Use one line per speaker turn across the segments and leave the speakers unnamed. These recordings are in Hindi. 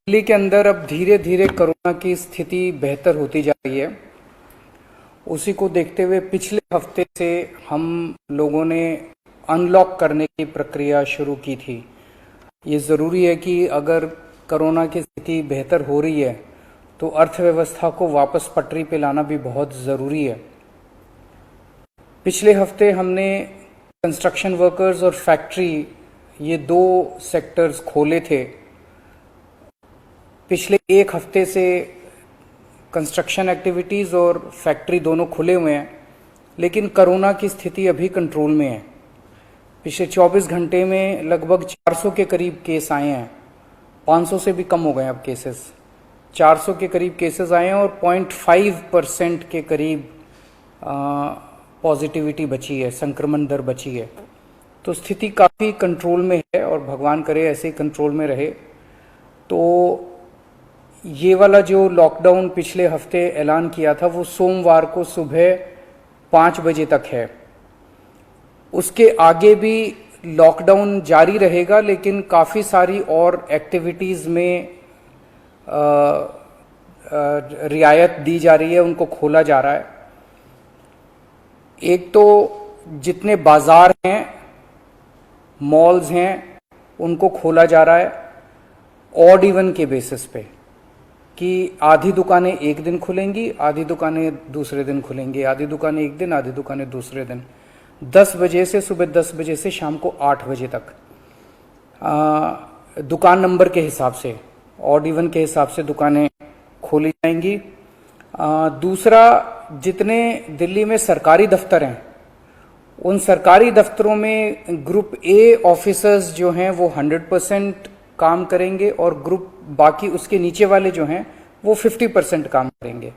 दिल्ली के अंदर अब धीरे धीरे कोरोना की स्थिति बेहतर होती जा रही है। उसी को देखते हुए पिछले हफ्ते से हम लोगों ने अनलॉक करने की प्रक्रिया शुरू की थी। ये ज़रूरी है कि अगर कोरोना की स्थिति बेहतर हो रही है तो अर्थव्यवस्था को वापस पटरी पे लाना भी बहुत ज़रूरी है। पिछले हफ्ते हमने कंस्ट्रक्शन वर्कर्स और फैक्ट्री, ये दो सेक्टर्स खोले थे। पिछले एक हफ्ते से कंस्ट्रक्शन एक्टिविटीज़ और फैक्ट्री दोनों खुले हुए हैं, लेकिन कोरोना की स्थिति अभी कंट्रोल में है। पिछले 24 घंटे में लगभग 400 के करीब केस आए हैं। 500 से भी कम हो गए अब केसेस। 400 के करीब केसेस आए हैं और 0.5% के करीब पॉजिटिविटी बची है, संक्रमण दर बची है। तो स्थिति काफ़ी कंट्रोल में है और भगवान करे ऐसे ही कंट्रोल में रहे। तो ये वाला जो लॉकडाउन पिछले हफ्ते ऐलान किया था वो सोमवार को सुबह 5 बजे तक है। उसके आगे भी लॉकडाउन जारी रहेगा, लेकिन काफ़ी सारी और एक्टिविटीज़ में रियायत दी जा रही है, उनको खोला जा रहा है। एक तो जितने बाजार हैं, मॉल्स हैं, उनको खोला जा रहा है ऑड इवन के बेसिस पे, कि आधी दुकानें एक दिन खुलेंगी, आधी दुकानें दूसरे दिन खुलेंगी, आधी दुकानें एक दिन, आधी दुकानें दूसरे दिन। 10 बजे से सुबह 10 बजे से शाम को 8 बजे तक दुकान नंबर के हिसाब से, ऑड इवन के हिसाब से दुकानें खोली जाएंगी। दूसरा, जितने दिल्ली में सरकारी दफ्तर हैं, उन सरकारी दफ्तरों में ग्रुप ए ऑफिसर्स जो हैं वो 100% काम करेंगे और ग्रुप बाकी उसके नीचे वाले जो हैं वो 50% काम करेंगे।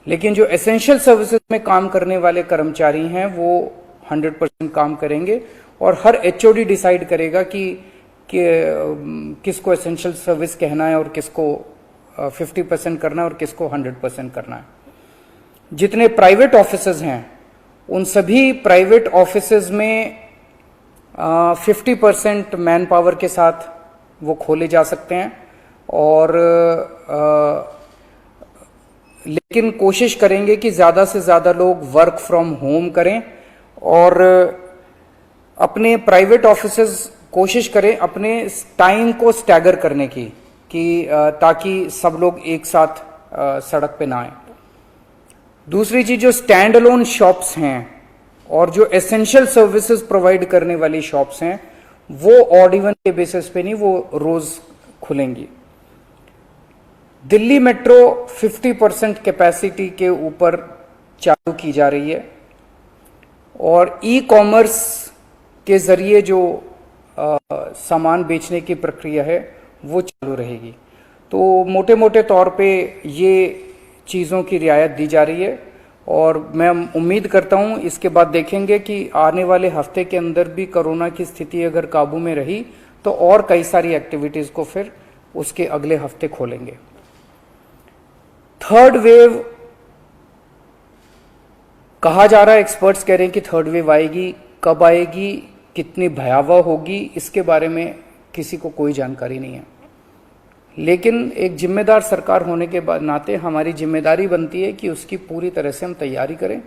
लेकिन जो एसेंशियल सर्विसेज में काम करने वाले कर्मचारी हैं वो 100% काम करेंगे और हर एचओडी डिसाइड करेगा कि किसको एसेंशियल सर्विस कहना है और किसको 50% करना है और किसको 100% करना है। जितने प्राइवेट ऑफिसेज हैं उन सभी प्राइवेट ऑफिसेज में 50% मैन पावर के साथ वो खोले जा सकते हैं और लेकिन कोशिश करेंगे कि ज़्यादा से ज़्यादा लोग वर्क फ्रॉम होम करें और अपने प्राइवेट ऑफिसेज कोशिश करें अपने टाइम को स्टैगर करने की, कि ताकि सब लोग एक साथ सड़क पे ना आए। दूसरी चीज, जो स्टैंड अलोन शॉप्स हैं और जो एसेंशियल सर्विसेज प्रोवाइड करने वाली शॉप्स हैं वो ऑड इवन के बेसिस पे नहीं, वो रोज खुलेंगी। दिल्ली मेट्रो 50% कैपेसिटी के ऊपर चालू की जा रही है और ई कॉमर्स के जरिए जो सामान बेचने की प्रक्रिया है वो चालू रहेगी। तो मोटे मोटे तौर पे ये चीज़ों की रियायत दी जा रही है और मैं उम्मीद करता हूं इसके बाद देखेंगे कि आने वाले हफ्ते के अंदर भी कोरोना की स्थिति अगर काबू में रही तो और कई सारी एक्टिविटीज को फिर उसके अगले हफ्ते खोलेंगे। थर्ड वेव कहा जा रहा है, एक्सपर्ट्स कह रहे हैं कि थर्ड वेव आएगी, कब आएगी, कितनी भयावह होगी, इसके बारे में किसी को कोई जानकारी नहीं है। लेकिन एक जिम्मेदार सरकार होने के नाते हमारी जिम्मेदारी बनती है कि उसकी पूरी तरह से हम तैयारी करें,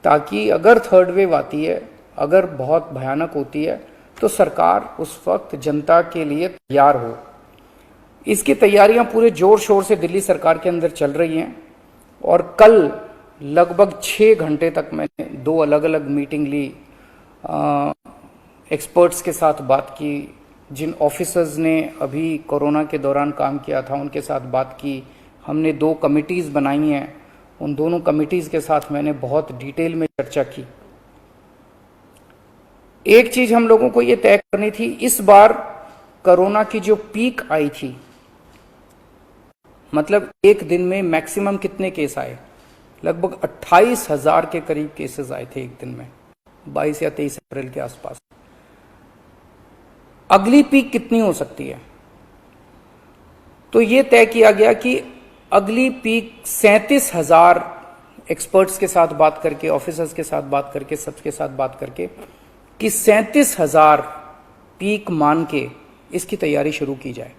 ताकि अगर थर्ड वेव आती है, अगर बहुत भयानक होती है, तो सरकार उस वक्त जनता के लिए तैयार हो। इसकी तैयारियां पूरे जोर शोर से दिल्ली सरकार के अंदर चल रही हैं और कल लगभग 6 घंटे तक मैंने 2 अलग अलग मीटिंग ली, एक्सपर्ट्स के साथ बात की, जिन ऑफिसर्स ने अभी कोरोना के दौरान काम किया था उनके साथ बात की। हमने 2 कमिटीज़ बनाई हैं, उन दोनों कमिटीज़ के साथ मैंने बहुत डिटेल में चर्चा की। एक चीज़ हम लोगों को ये तय करनी थी, इस बार कोरोना की जो पीक आई थी, मतलब एक दिन में मैक्सिमम कितने केस आए, लगभग 28,000 के करीब केसेस आए थे एक दिन में, 22 या 23 अप्रैल के आसपास। अगली पीक कितनी हो सकती है? तो ये तय किया गया कि अगली पीक 37,000, एक्सपर्ट्स के साथ बात करके, ऑफिसर्स के साथ बात करके, सबके साथ बात करके, कि 37,000 पीक मान के इसकी तैयारी शुरू की जाए।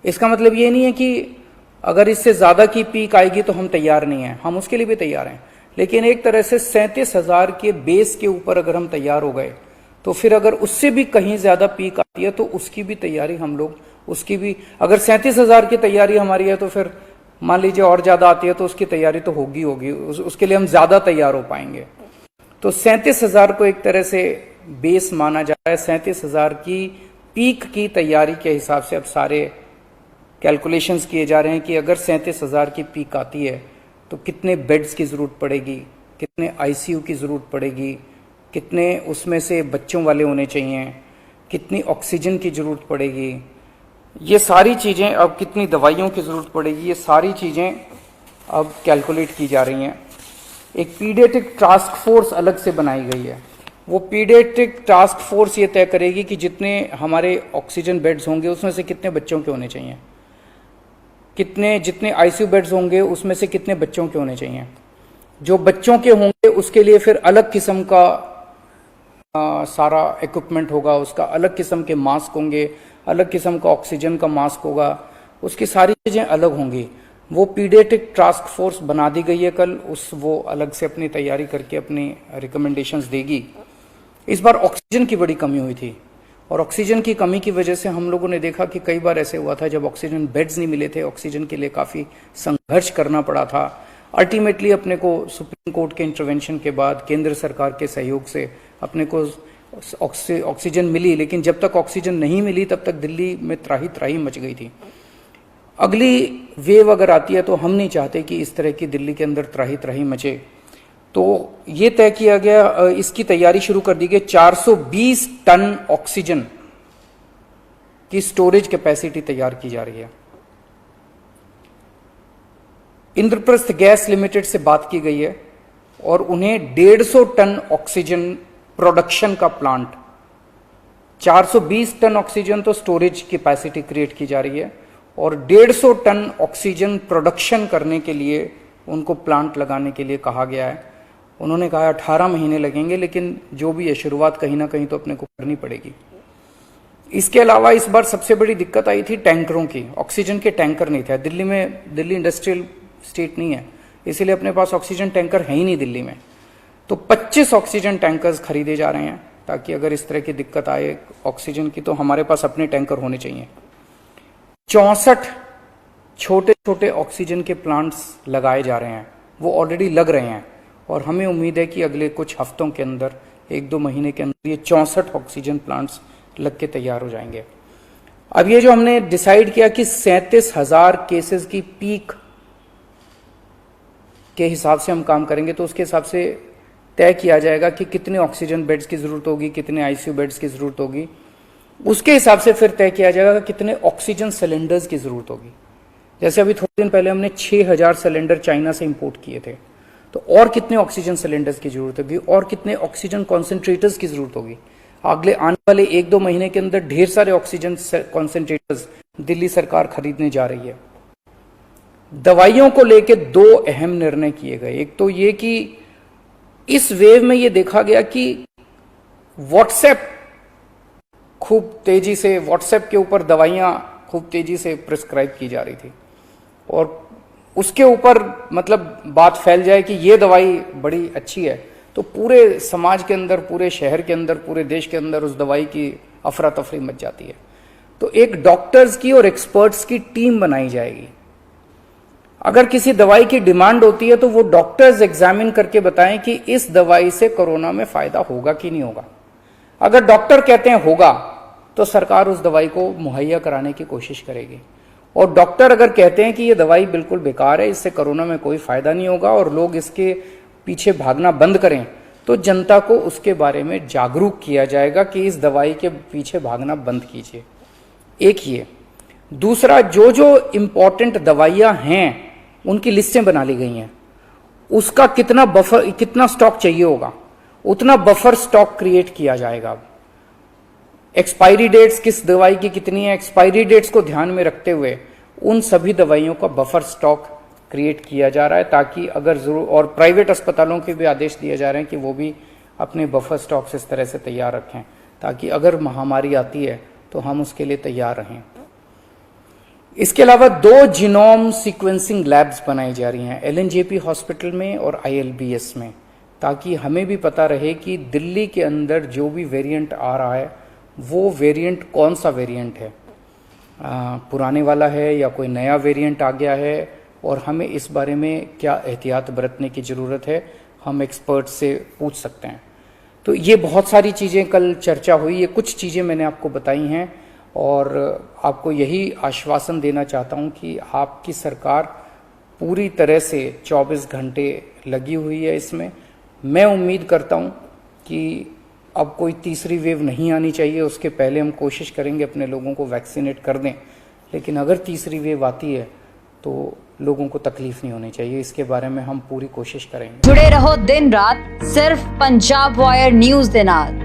इसका मतलब ये नहीं है कि अगर इससे ज्यादा की पीक आएगी तो हम तैयार नहीं हैं, हम उसके लिए भी तैयार हैं। लेकिन एक तरह से 37,000 के बेस के ऊपर अगर हम तैयार हो गए तो फिर अगर उससे भी कहीं ज्यादा पीक आती है तो उसकी भी तैयारी हम लोग, उसकी भी, अगर 37,000 की तैयारी हमारी है तो फिर मान लीजिए और ज्यादा आती है तो उसकी तैयारी तो होगी होगी, उसके लिए हम ज्यादा तैयार हो पाएंगे। तो 37,000 को एक तरह से बेस माना जा रहा है। 37,000 की पीक की तैयारी के हिसाब से अब सारे कैलकुलेशंस किए जा रहे हैं कि अगर 37,000 की पीक आती है तो कितने बेड्स की जरूरत पड़ेगी, कितने आईसीयू की जरूरत पड़ेगी, कितने उसमें से बच्चों वाले होने चाहिए, कितनी ऑक्सीजन की जरूरत पड़ेगी, ये सारी चीजें, अब कितनी दवाइयों की जरूरत पड़ेगी, ये सारी चीजें अब कैलकुलेट की जा रही हैं। एक पीडियाट्रिक टास्क फोर्स अलग से बनाई गई है। वो पीडियाट्रिक टास्क फोर्स ये तय करेगी कि जितने हमारे ऑक्सीजन बेड्स होंगे उसमें से कितने बच्चों के होने चाहिए, जितने आईसीयू बेड्स होंगे उसमें से कितने बच्चों के होने चाहिए। जो बच्चों के होंगे उसके लिए फिर अलग किस्म का सारा इक्विपमेंट होगा, उसका अलग किस्म के मास्क होंगे, अलग किस्म का ऑक्सीजन का मास्क होगा, उसकी सारी चीजें अलग होंगी। वो पीडियाट्रिक टास्क फोर्स बना दी गई है कल, वो अलग से अपनी तैयारी करके अपनी रिकमेंडेशंस देगी। इस बार ऑक्सीजन की बड़ी कमी हुई थी और ऑक्सीजन की कमी की वजह से हम लोगों ने देखा कि कई बार ऐसे हुआ था जब ऑक्सीजन बेड्स नहीं मिले थे, ऑक्सीजन के लिए काफी संघर्ष करना पड़ा था। अल्टीमेटली अपने को सुप्रीम कोर्ट के इंटरवेंशन के बाद केंद्र सरकार के सहयोग से अपने को ऑक्सीजन मिली, लेकिन जब तक ऑक्सीजन नहीं मिली तब तक दिल्ली में त्राही त्राही मच गई थी। अगली वेव अगर आती है तो हम नहीं चाहते कि इस तरह की दिल्ली के अंदर त्राही त्राही मचे। तो ये तय किया गया, इसकी तैयारी शुरू कर दी गई। 420 टन ऑक्सीजन की स्टोरेज कैपेसिटी तैयार की जा रही है। इंद्रप्रस्थ गैस लिमिटेड से बात की गई है और उन्हें 150 टन ऑक्सीजन प्रोडक्शन का प्लांट, 420 टन ऑक्सीजन तो स्टोरेज कैपेसिटी क्रिएट की जा रही है और 150 टन ऑक्सीजन प्रोडक्शन करने के लिए उनको प्लांट लगाने के लिए कहा गया है। उन्होंने कहा 18 महीने लगेंगे, लेकिन जो भी है शुरुआत कहीं ना कहीं तो अपने को करनी पड़ेगी। इसके अलावा इस बार सबसे बड़ी दिक्कत आई थी टैंकरों की। ऑक्सीजन के टैंकर नहीं थे दिल्ली में, दिल्ली इंडस्ट्रियल स्टेट नहीं है, इसीलिए अपने पास ऑक्सीजन टैंकर है ही नहीं दिल्ली में। तो 25 ऑक्सीजन टैंकर्स खरीदे जा रहे हैं ताकि अगर इस तरह की दिक्कत आए ऑक्सीजन की तो हमारे पास अपने टैंकर होने चाहिए। 64 छोटे छोटे ऑक्सीजन के प्लांट्स लगाए जा रहे हैं, वो ऑलरेडी लग रहे हैं और हमें उम्मीद है कि अगले कुछ हफ्तों के अंदर, 1-2 महीने के अंदर ये 64 ऑक्सीजन प्लांट्स लग के तैयार हो जाएंगे। अब ये जो हमने डिसाइड किया कि 37,000 केसेस की पीक के हिसाब से हम काम करेंगे, तो उसके हिसाब से तय किया जाएगा कि कितने ऑक्सीजन बेड्स की जरूरत होगी, कितने आईसीयू बेड्स की जरूरत होगी। उसके हिसाब से फिर तय किया जाएगा कितने ऑक्सीजन सिलेंडर्स की जरूरत होगी। जैसे अभी थोड़े दिन पहले हमने 6,000 सिलेंडर चाइना से इंपोर्ट किए थे, तो और कितने ऑक्सीजन सिलेंडर्स की जरूरत होगी और कितने ऑक्सीजन कॉन्सेंट्रेटर्स की जरूरत होगी। अगले आने वाले 1-2 महीने के अंदर ढेर सारे ऑक्सीजन कॉन्सेंट्रेटर्स दिल्ली सरकार खरीदने जा रही है। दवाइयों को लेकर 2 अहम निर्णय किए गए। एक तो ये कि इस वेव में ये देखा गया कि व्हाट्सएप खूब तेजी से, व्हाट्सएप के ऊपर दवाइयां खूब तेजी से प्रिस्क्राइब की जा रही थी और उसके ऊपर मतलब बात फैल जाए कि ये दवाई बड़ी अच्छी है तो पूरे समाज के अंदर, पूरे शहर के अंदर, पूरे देश के अंदर उस दवाई की अफरा तफरी मच जाती है। तो एक डॉक्टर्स की और एक्सपर्ट्स की टीम बनाई जाएगी। अगर किसी दवाई की डिमांड होती है तो वो डॉक्टर्स एग्जामिन करके बताएं कि इस दवाई से कोरोना में फायदा होगा कि नहीं होगा। अगर डॉक्टर कहते हैं होगा तो सरकार उस दवाई को मुहैया कराने की कोशिश करेगी, और डॉक्टर अगर कहते हैं कि ये दवाई बिल्कुल बेकार है, इससे कोरोना में कोई फायदा नहीं होगा और लोग इसके पीछे भागना बंद करें, तो जनता को उसके बारे में जागरूक किया जाएगा कि इस दवाई के पीछे भागना बंद कीजिए। एक ये। दूसरा, जो जो इंपॉर्टेंट दवाइयां हैं उनकी लिस्टें बना ली गई हैं, उसका कितना बफर, कितना स्टॉक चाहिए होगा उतना बफर स्टॉक क्रिएट किया जाएगा। एक्सपायरी डेट्स किस दवाई की कितनी है, एक्सपायरी डेट्स को ध्यान में रखते हुए उन सभी दवाइयों का बफर स्टॉक क्रिएट किया जा रहा है ताकि अगर जरूर, और प्राइवेट अस्पतालों के भी आदेश दिए जा रहे हैं कि वो भी अपने बफर स्टॉक्स इस तरह से तैयार रखें ताकि अगर महामारी आती है तो हम उसके लिए तैयार रहें। इसके अलावा 2 जीनोम सीक्वेंसिंग लैब्स बनाई जा रही हैं एलएनजेपी हॉस्पिटल में और आईएलबीएस में, ताकि हमें भी पता रहे कि दिल्ली के अंदर जो भी वेरिएंट आ रहा है वो वेरिएंट कौन सा वेरिएंट है, पुराने वाला है या कोई नया वेरिएंट आ गया है, और हमें इस बारे में क्या एहतियात बरतने की ज़रूरत है, हम एक्सपर्ट से पूछ सकते हैं। तो ये बहुत सारी चीज़ें कल चर्चा हुई, ये कुछ चीज़ें मैंने आपको बताई हैं और आपको यही आश्वासन देना चाहता हूं कि आपकी सरकार पूरी तरह से 24 घंटे लगी हुई है इसमें। मैं उम्मीद करता हूं कि अब कोई तीसरी वेव नहीं आनी चाहिए, उसके पहले हम कोशिश करेंगे अपने लोगों को वैक्सीनेट कर दें, लेकिन अगर तीसरी वेव आती है तो लोगों को तकलीफ नहीं होनी चाहिए, इसके बारे में हम पूरी कोशिश करेंगे।
जुड़े रहो दिन रात सिर्फ पंजाब वायर न्यूज़ ਦੇ ਨਾਲ।